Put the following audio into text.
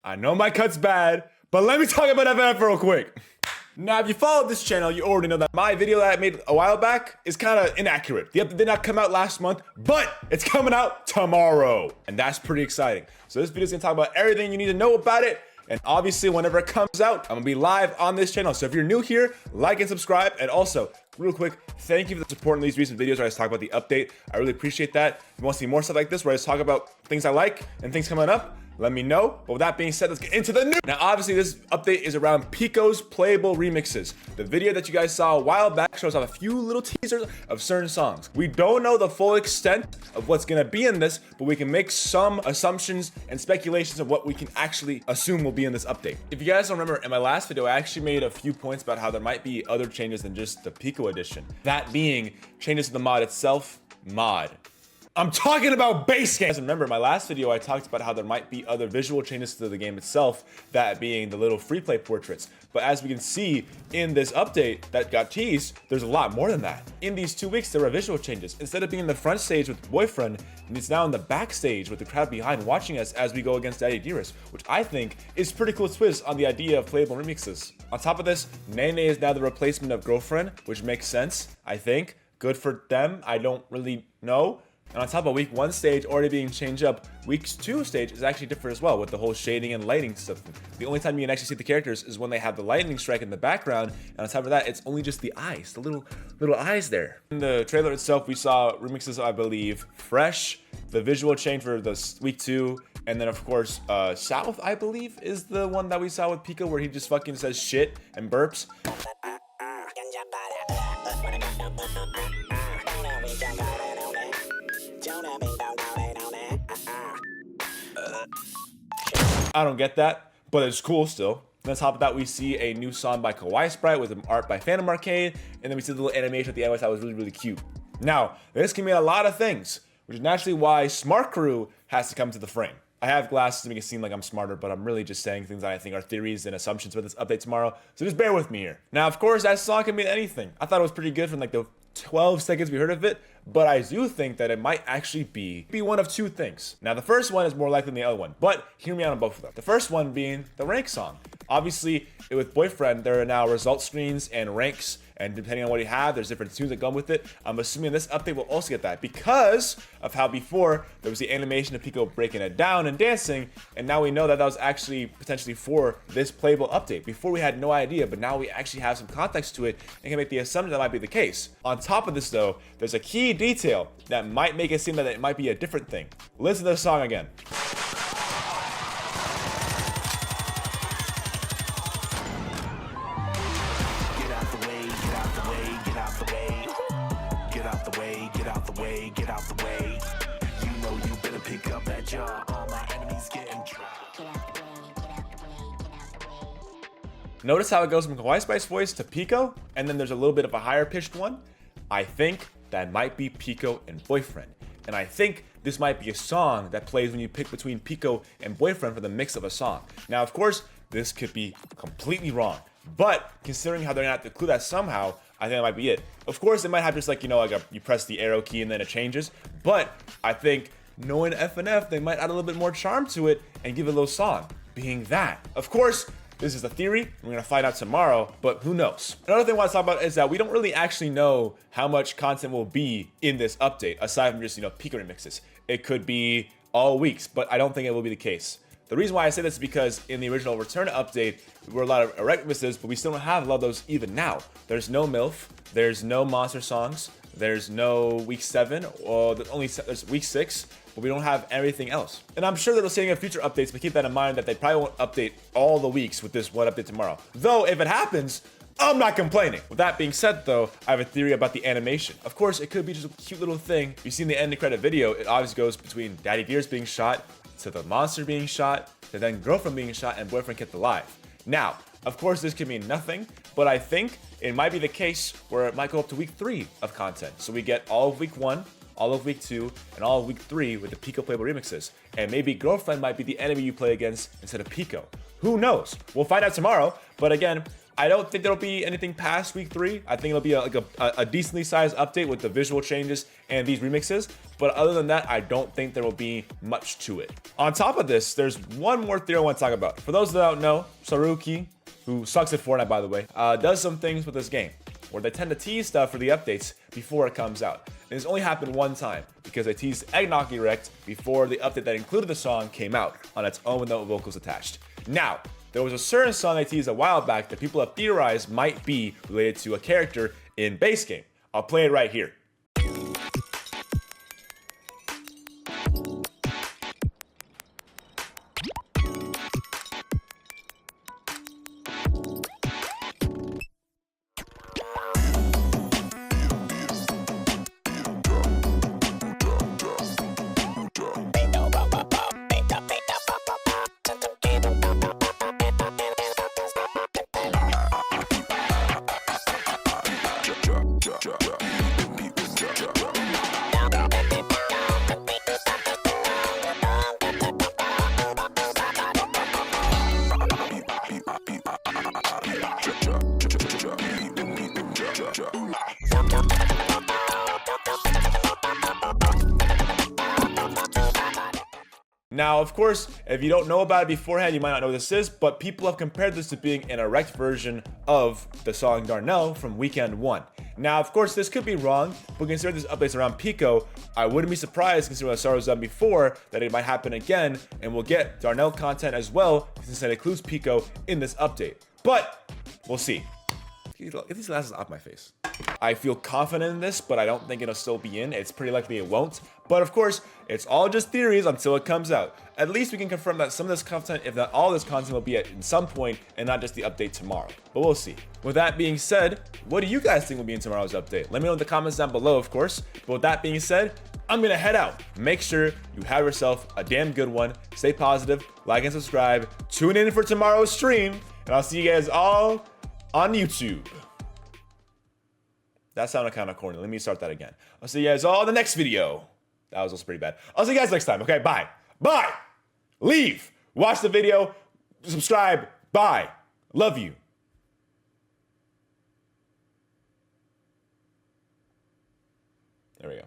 I know my cut's bad, but let me talk about FNF real quick. Now, if you follow this channel, you already know that my video that I made a while back is kind of inaccurate. The update did not come out last month, but it's coming out tomorrow. And that's pretty exciting. So this video is gonna talk about everything you need to know about it. And obviously, whenever it comes out, I'm gonna be live on this channel. So if you're new here, like and subscribe. And also, real quick, thank you for the support in these recent videos where I just talk about the update. I really appreciate that. If you want to see more stuff like this, where I just talk about things I like and things coming up, let me know. But with that being said, let's get into the news. Now, obviously, this update is around Pico's playable remixes. The video that you guys saw a while back shows off a few little teasers of certain songs. We don't know the full extent of what's gonna be in this, but we can make some assumptions and speculations of what we can actually assume will be in this update. If you guys don't remember, in my last video, I actually made a few points about how there might be other changes than just the Pico edition. That being changes to the mod itself, I'm talking about base game. Remember, in my last video, I talked about how there might be other visual changes to the game itself, that being the little free play portraits. But as we can see in this update that got teased, there's a lot more than that. In these 2 weeks, there were visual changes. Instead of being in the front stage with Boyfriend, it's now in the backstage with the crowd behind watching us as we go against Daddy Dearest, which I think is pretty cool twist on the idea of playable remixes. On top of this, Nene is now the replacement of Girlfriend, which makes sense, I think. Good for them, I don't really know. And on top of week 1 stage already being changed up, week 2 stage is actually different as well with the whole shading and lighting stuff. The only time you can actually see the characters is when they have the lightning strike in the background, and on top of that, it's only just the eyes, the little eyes there. In the trailer itself, we saw remixes, I believe, Fresh, the visual change for the week 2, and then of course, South, I believe, is the one that we saw with Pico where he just fucking says shit and burps. I don't get that, but it's cool still. And on top of that, we see a new song by Kawaii Sprite with an art by Phantom Arcade, and then we see the little animation at the end, which I was really cute. Now, this can mean a lot of things, which is naturally why Smart Crew has to come to the frame. I have glasses to make it seem like I'm smarter, but I'm really just saying things that I think are theories and assumptions for this update tomorrow, so just bear with me here. Now, of course, that song can mean anything. I thought it was pretty good from like the 12 seconds we heard of it, but I do think that it might actually be one of 2 things. Now, the first one is more likely than the other one, but hear me out on both of them. The first one being the rank song. Obviously, with Boyfriend, there are now result screens and ranks, and depending on what you have, there's different tunes that come with it. I'm assuming this update will also get that because of how before there was the animation of Pico breaking it down and dancing, and now we know that that was actually potentially for this playable update. Before we had no idea, but now we actually have some context to it and can make the assumption that might be the case. On top of this though, there's a key detail that might make it seem that it might be a different thing. Listen to the song again. Get out the way. You know you better pick up that job. All my enemies getting dropped. Notice how it goes from Kawaii Sprite's voice to Pico, and then there's a little bit of a higher pitched one. I think that might be Pico and Boyfriend. And I think this might be a song that plays when you pick between Pico and Boyfriend for the mix of a song. Now, of course, this could be completely wrong, but considering how they're gonna have to include that somehow, I think that might be it. Of course, it might have just like, you press the arrow key and then it changes. But I think knowing FNF, they might add a little bit more charm to it and give it a little song. Being that, of course, this is a theory. We're gonna find out tomorrow, but who knows? Another thing I want to talk about is that we don't really actually know how much content will be in this update, aside from just, Pico remixes. It could be all weeks, but I don't think it will be the case. The reason why I say this is because in the original Return update, there were a lot of erect remixes, but we still don't have a lot of those even now. There's no MILF, there's no monster songs, there's no week 7, or there's week 6, but we don't have everything else. And I'm sure that they'll say in future updates, but keep that in mind that they probably won't update all the weeks with this one update tomorrow. Though, if it happens, I'm not complaining. With that being said though, I have a theory about the animation. Of course, it could be just a cute little thing. You've seen the end credit video, it obviously goes between Daddy Dearest being shot, to the monster being shot, to then Girlfriend being shot, and Boyfriend kept alive. Now, of course, this could mean nothing, but I think it might be the case where it might go up to week 3 of content. So we get all of week 1, all of week 2, and all of week 3 with the Pico playable remixes. And maybe Girlfriend might be the enemy you play against instead of Pico. Who knows? We'll find out tomorrow, but again, I don't think there'll be anything past week 3. I think it'll be a decently sized update with the visual changes and these remixes. But other than that, I don't think there will be much to it. On top of this, there's one more theory I want to talk about. For those that don't know, Saruki, who sucks at Fortnite by the way, does some things with this game where they tend to tease stuff for the updates before it comes out. And it's only happened one time because they teased Eggnog Direct before the update that included the song came out on its own with no vocals attached. Now, there was a certain song they teased a while back that people have theorized might be related to a character in base game. I'll play it right here. Now, of course, if you don't know about it beforehand, you might not know what this is, but people have compared this to being an erect version of the song Darnell from Weekend 1. Now, of course, this could be wrong, but considering this update's around Pico, I wouldn't be surprised, considering what Star was done before, that it might happen again, and we'll get Darnell content as well, since it includes Pico in this update. But, we'll see. Get these glasses off my face. I feel confident in this, but I don't think it'll still be in. It's pretty likely it won't. But of course, it's all just theories until it comes out. At least we can confirm that some of this content, if not all this content, will be at some point and not just the update tomorrow. But we'll see. With that being said, what do you guys think will be in tomorrow's update? Let me know in the comments down below, of course. But with that being said, I'm gonna head out. Make sure you have yourself a damn good one. Stay positive, like and subscribe. Tune in for tomorrow's stream, and I'll see you guys all on YouTube. That sounded kind of corny. Let me start that again. I'll see you guys all in the next video. That was also pretty bad. I'll see you guys next time. Okay, bye. Bye. Leave. Watch the video. Subscribe. Bye. Love you. There we go.